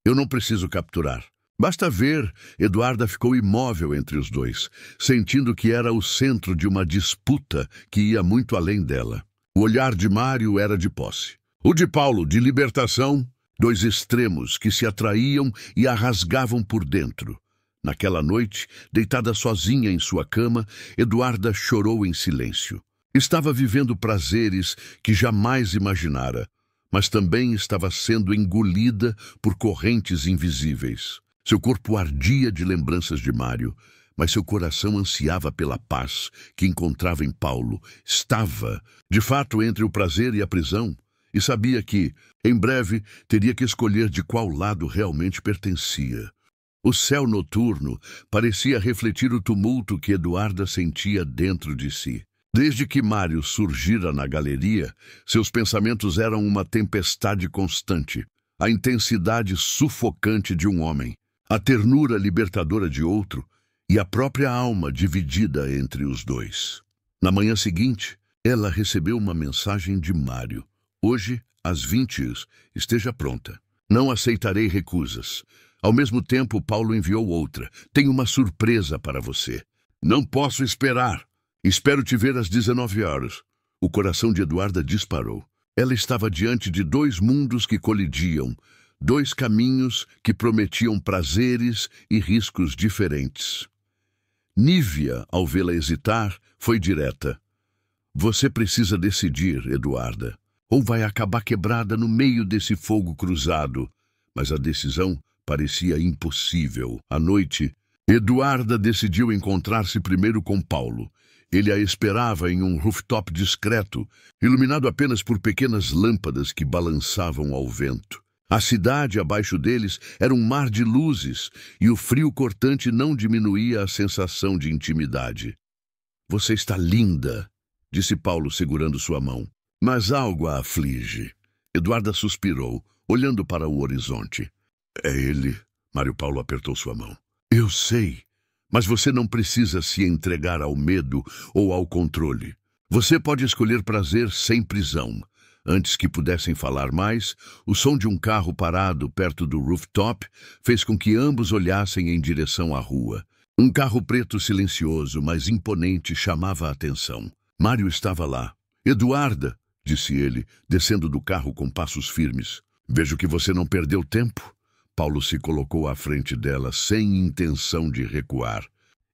"Eu não preciso capturar. Basta ver." Eduarda ficou imóvel entre os dois, sentindo que era o centro de uma disputa que ia muito além dela. O olhar de Mário era de posse. O de Paulo, de libertação, dois extremos que se atraíam e a rasgavam por dentro. Naquela noite, deitada sozinha em sua cama, Eduarda chorou em silêncio. Estava vivendo prazeres que jamais imaginara, mas também estava sendo engolida por correntes invisíveis. Seu corpo ardia de lembranças de Mário, mas seu coração ansiava pela paz que encontrava em Paulo. Estava, de fato, entre o prazer e a prisão, e sabia que, em breve, teria que escolher de qual lado realmente pertencia. O céu noturno parecia refletir o tumulto que Eduarda sentia dentro de si. Desde que Mário surgira na galeria, seus pensamentos eram uma tempestade constante, a intensidade sufocante de um homem, a ternura libertadora de outro e a própria alma dividida entre os dois. Na manhã seguinte, ela recebeu uma mensagem de Mário. "Hoje, às 20, esteja pronta. Não aceitarei recusas." Ao mesmo tempo, Paulo enviou outra. "Tenho uma surpresa para você." "Não posso esperar. Espero te ver às 19 horas. O coração de Eduarda disparou. Ela estava diante de dois mundos que colidiam, dois caminhos que prometiam prazeres e riscos diferentes. Nívia, ao vê-la hesitar, foi direta. "Você precisa decidir, Eduarda, ou vai acabar quebrada no meio desse fogo cruzado." Mas a decisão parecia impossível. À noite, Eduarda decidiu encontrar-se primeiro com Paulo. Ele a esperava em um rooftop discreto, iluminado apenas por pequenas lâmpadas que balançavam ao vento. A cidade abaixo deles era um mar de luzes, e o frio cortante não diminuía a sensação de intimidade. "Você está linda", disse Paulo segurando sua mão. "Mas algo a aflige." Eduarda suspirou, olhando para o horizonte. "É ele." Mário Paulo apertou sua mão. "Eu sei, mas você não precisa se entregar ao medo ou ao controle. Você pode escolher prazer sem prisão." Antes que pudessem falar mais, o som de um carro parado perto do rooftop fez com que ambos olhassem em direção à rua. Um carro preto silencioso, mas imponente, chamava a atenção. Mário estava lá. "Eduarda", disse ele, descendo do carro com passos firmes. "Vejo que você não perdeu tempo." Paulo se colocou à frente dela, sem intenção de recuar.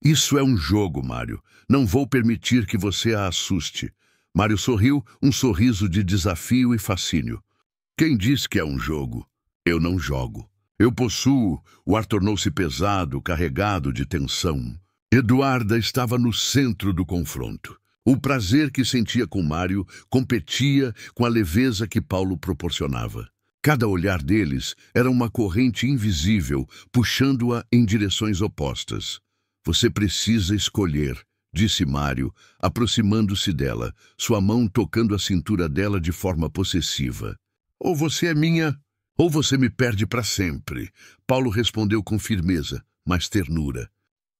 "Isso é um jogo, Mário. Não vou permitir que você a assuste." Mário sorriu, um sorriso de desafio e fascínio. "Quem diz que é um jogo? Eu não jogo. Eu possuo." O ar tornou-se pesado, carregado de tensão. Eduarda estava no centro do confronto. O prazer que sentia com Mário competia com a leveza que Paulo proporcionava. Cada olhar deles era uma corrente invisível, puxando-a em direções opostas. "Você precisa escolher", disse Mário, aproximando-se dela, sua mão tocando a cintura dela de forma possessiva. "Ou você é minha, ou você me perde para sempre." Paulo respondeu com firmeza, mas ternura.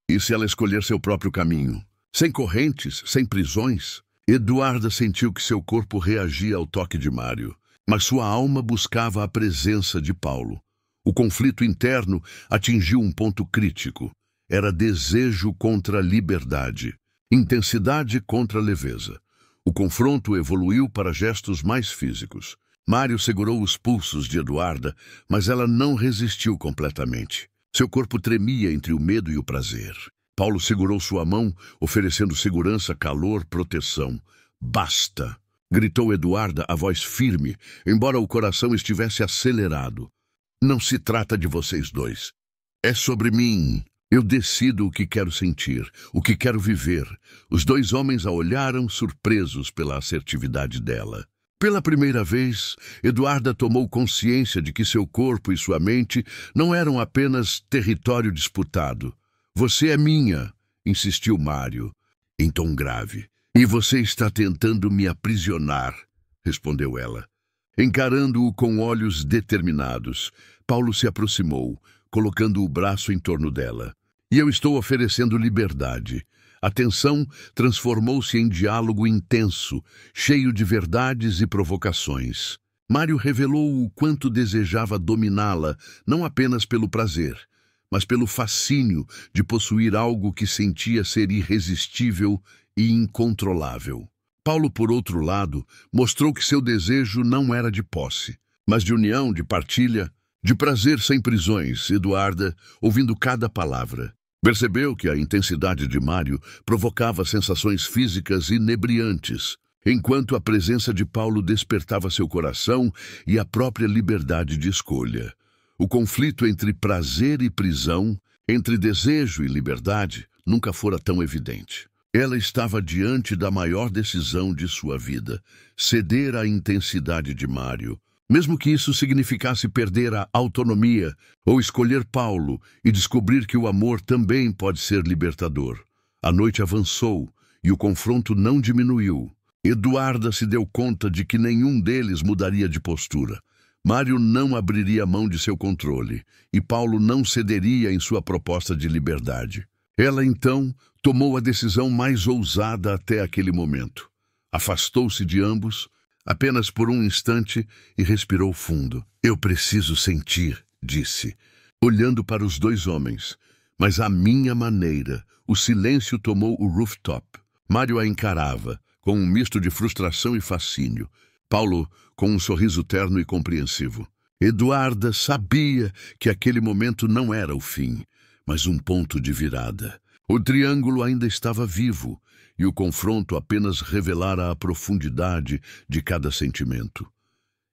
"E se ela escolher seu próprio caminho? Sem correntes, sem prisões?" Eduarda sentiu que seu corpo reagia ao toque de Mário, mas sua alma buscava a presença de Paulo. O conflito interno atingiu um ponto crítico. Era desejo contra liberdade, intensidade contra leveza. O confronto evoluiu para gestos mais físicos. Mário segurou os pulsos de Eduarda, mas ela não resistiu completamente. Seu corpo tremia entre o medo e o prazer. Paulo segurou sua mão, oferecendo segurança, calor, proteção. "Basta!" gritou Eduarda, a voz firme, embora o coração estivesse acelerado. "Não se trata de vocês dois. É sobre mim. Eu decido o que quero sentir, o que quero viver." Os dois homens a olharam, surpresos pela assertividade dela. Pela primeira vez, Eduarda tomou consciência de que seu corpo e sua mente não eram apenas território disputado. "Você é minha", insistiu Mário, em tom grave. "E você está tentando me aprisionar", respondeu ela. Encarando-o com olhos determinados, Paulo se aproximou, colocando o braço em torno dela. "E eu estou oferecendo liberdade." A tensão transformou-se em diálogo intenso, cheio de verdades e provocações. Mário revelou o quanto desejava dominá-la, não apenas pelo prazer, mas pelo fascínio de possuir algo que sentia ser irresistível e incontrolável. Paulo, por outro lado, mostrou que seu desejo não era de posse, mas de união, de partilha, de prazer sem prisões. Eduarda, ouvindo cada palavra, percebeu que a intensidade de Mário provocava sensações físicas inebriantes, enquanto a presença de Paulo despertava seu coração e a própria liberdade de escolha. O conflito entre prazer e prisão, entre desejo e liberdade, nunca fora tão evidente. Ela estava diante da maior decisão de sua vida, ceder à intensidade de Mário, mesmo que isso significasse perder a autonomia, ou escolher Paulo e descobrir que o amor também pode ser libertador. A noite avançou e o confronto não diminuiu. Eduarda se deu conta de que nenhum deles mudaria de postura. Mário não abriria mão de seu controle e Paulo não cederia em sua proposta de liberdade. Ela, então, tomou a decisão mais ousada até aquele momento. Afastou-se de ambos, apenas por um instante, e respirou fundo. "Eu preciso sentir", disse, olhando para os dois homens. Mas à minha maneira, o silêncio tomou o rooftop. Mário a encarava, com um misto de frustração e fascínio. Paulo, com um sorriso terno e compreensivo. Eduarda sabia que aquele momento não era o fim, mas um ponto de virada. O triângulo ainda estava vivo, e o confronto apenas revelara a profundidade de cada sentimento.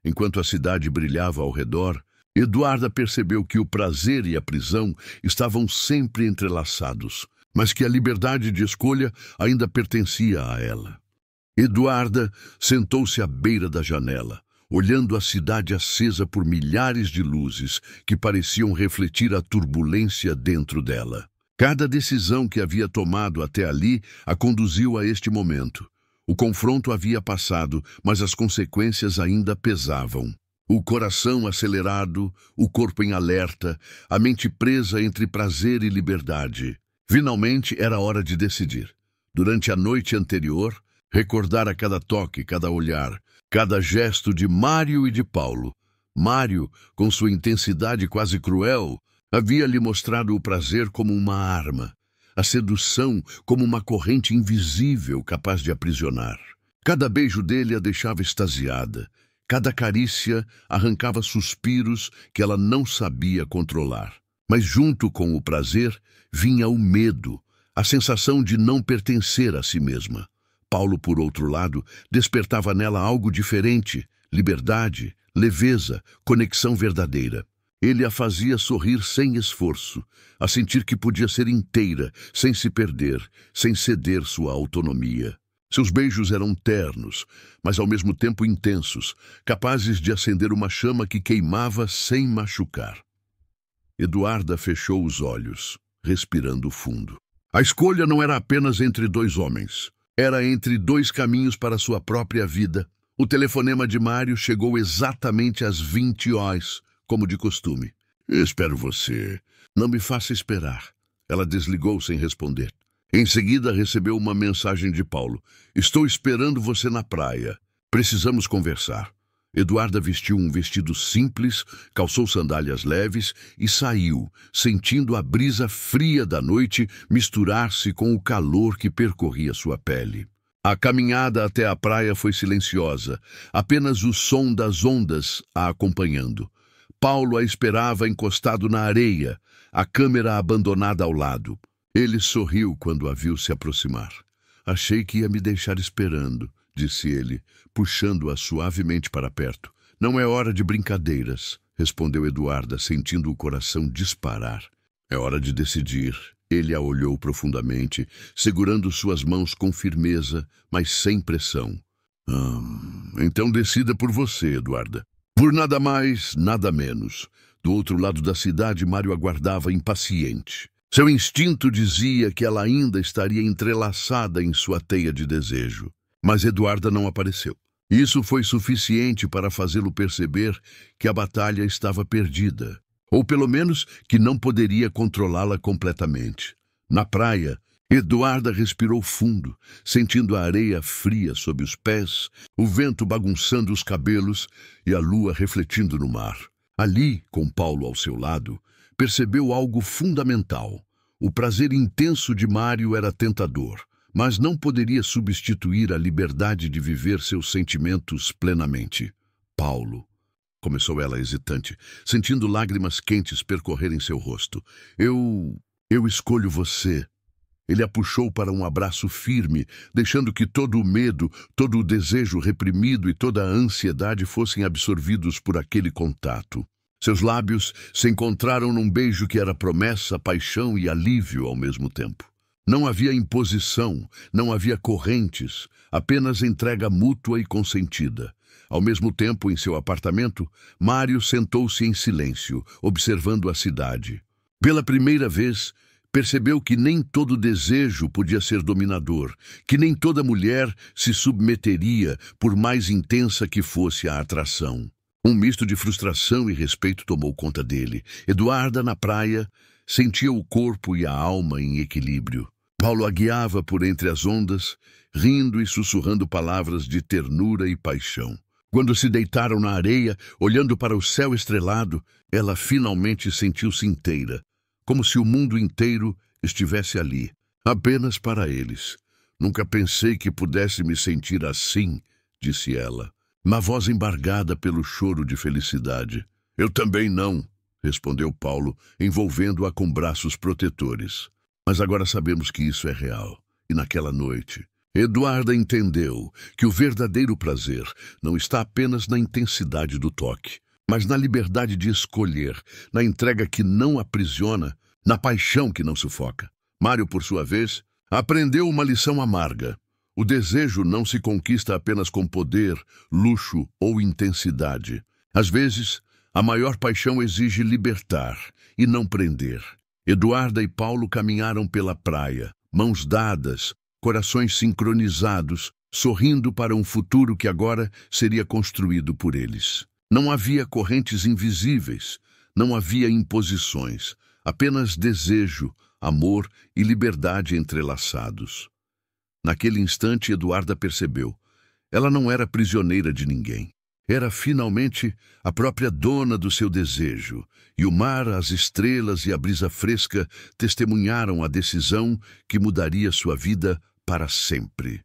Enquanto a cidade brilhava ao redor, Eduarda percebeu que o prazer e a prisão estavam sempre entrelaçados, mas que a liberdade de escolha ainda pertencia a ela. Eduarda sentou-se à beira da janela, olhando a cidade acesa por milhares de luzes que pareciam refletir a turbulência dentro dela. Cada decisão que havia tomado até ali a conduziu a este momento. O confronto havia passado, mas as consequências ainda pesavam. O coração acelerado, o corpo em alerta, a mente presa entre prazer e liberdade. Finalmente era hora de decidir. Durante a noite anterior, recordara cada toque, cada olhar, cada gesto de Mário e de Paulo. Mário, com sua intensidade quase cruel, havia-lhe mostrado o prazer como uma arma, a sedução como uma corrente invisível capaz de aprisionar. Cada beijo dele a deixava extasiada, cada carícia arrancava suspiros que ela não sabia controlar. Mas junto com o prazer vinha o medo, a sensação de não pertencer a si mesma. Paulo, por outro lado, despertava nela algo diferente: liberdade, leveza, conexão verdadeira. Ele a fazia sorrir sem esforço, a sentir que podia ser inteira, sem se perder, sem ceder sua autonomia. Seus beijos eram ternos, mas ao mesmo tempo intensos, capazes de acender uma chama que queimava sem machucar. Eduarda fechou os olhos, respirando fundo. A escolha não era apenas entre dois homens. Era entre dois caminhos para sua própria vida. O telefonema de Mário chegou exatamente às 20 horas, como de costume. "Espero você. Não me faça esperar." Ela desligou sem responder. Em seguida, recebeu uma mensagem de Paulo. "Estou esperando você na praia. Precisamos conversar." Eduarda vestiu um vestido simples, calçou sandálias leves e saiu, sentindo a brisa fria da noite misturar-se com o calor que percorria sua pele. A caminhada até a praia foi silenciosa, apenas o som das ondas a acompanhando. Paulo a esperava encostado na areia, a câmera abandonada ao lado. Ele sorriu quando a viu se aproximar. "Achei que ia me deixar esperando", disse ele, puxando-a suavemente para perto. "Não é hora de brincadeiras", respondeu Eduarda, sentindo o coração disparar. "É hora de decidir." Ele a olhou profundamente, segurando suas mãos com firmeza, mas sem pressão. Então decida por você, Eduarda. Por nada mais, nada menos." Do outro lado da cidade, Mário aguardava impaciente. Seu instinto dizia que ela ainda estaria entrelaçada em sua teia de desejo. Mas Eduarda não apareceu. Isso foi suficiente para fazê-lo perceber que a batalha estava perdida, ou pelo menos que não poderia controlá-la completamente. Na praia, Eduarda respirou fundo, sentindo a areia fria sob os pés, o vento bagunçando os cabelos e a lua refletindo no mar. Ali, com Paulo ao seu lado, percebeu algo fundamental. O prazer intenso de Mário era tentador, mas não poderia substituir a liberdade de viver seus sentimentos plenamente. "Paulo", começou ela hesitante, sentindo lágrimas quentes percorrerem seu rosto. Eu escolho você." Ele a puxou para um abraço firme, deixando que todo o medo, todo o desejo reprimido e toda a ansiedade fossem absorvidos por aquele contato. Seus lábios se encontraram num beijo que era promessa, paixão e alívio ao mesmo tempo. Não havia imposição, não havia correntes, apenas entrega mútua e consentida. Ao mesmo tempo, em seu apartamento, Mário sentou-se em silêncio, observando a cidade. Pela primeira vez, percebeu que nem todo desejo podia ser dominador, que nem toda mulher se submeteria, por mais intensa que fosse a atração. Um misto de frustração e respeito tomou conta dele. Eduarda, na praia, sentia o corpo e a alma em equilíbrio. Paulo a guiava por entre as ondas, rindo e sussurrando palavras de ternura e paixão. Quando se deitaram na areia, olhando para o céu estrelado, ela finalmente sentiu-se inteira, como se o mundo inteiro estivesse ali, apenas para eles. "Nunca pensei que pudesse me sentir assim", disse ela, na voz embargada pelo choro de felicidade. "Eu também não", respondeu Paulo, envolvendo-a com braços protetores. "Mas agora sabemos que isso é real." E naquela noite, Eduarda entendeu que o verdadeiro prazer não está apenas na intensidade do toque, mas na liberdade de escolher, na entrega que não aprisiona, na paixão que não sufoca. Mário, por sua vez, aprendeu uma lição amarga. O desejo não se conquista apenas com poder, luxo ou intensidade. Às vezes, a maior paixão exige libertar e não prender. Eduarda e Paulo caminharam pela praia, mãos dadas, corações sincronizados, sorrindo para um futuro que agora seria construído por eles. Não havia correntes invisíveis, não havia imposições, apenas desejo, amor e liberdade entrelaçados. Naquele instante, Eduarda percebeu. Ela não era prisioneira de ninguém. Era finalmente a própria dona do seu desejo, e o mar, as estrelas e a brisa fresca testemunharam a decisão que mudaria sua vida para sempre.